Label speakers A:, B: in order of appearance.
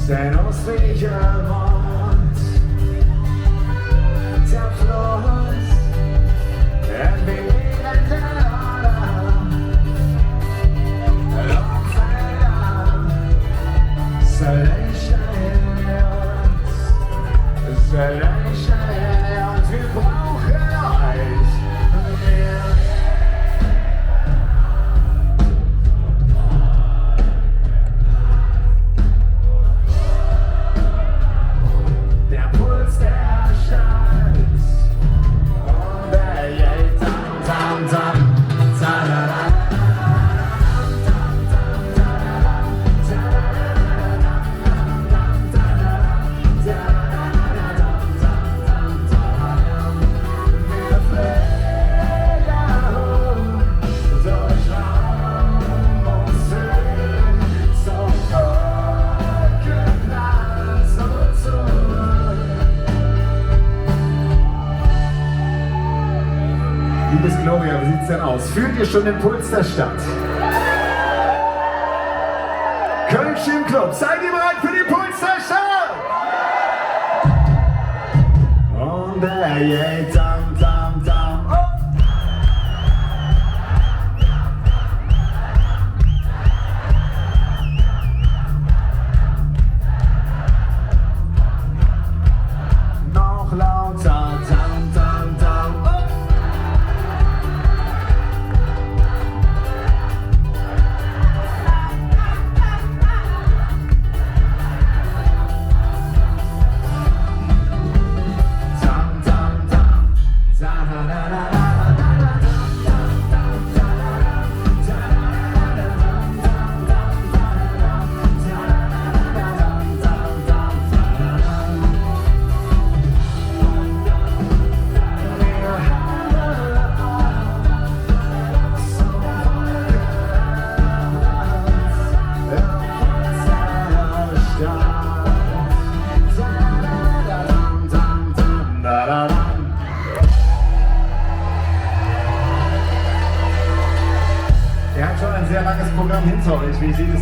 A: Se non svegliavant der Fluss en bewegende Ader Longfelder Sellechen und wir brauchen euch mehr. Der Puls der Stadt und der geht tam tam tam ta-da-da. Liebes Gloria, wie sieht's denn aus? Fühlt ihr schon den Puls der Stadt? Kölsch im Club, seid ihr bereit für den Puls der Stadt? Und der geht tam tam tam. Oh. Noch lauter tam tam tam. Oh. Ihr habt schon ein sehr langes Programm hinter euch, wie sieht es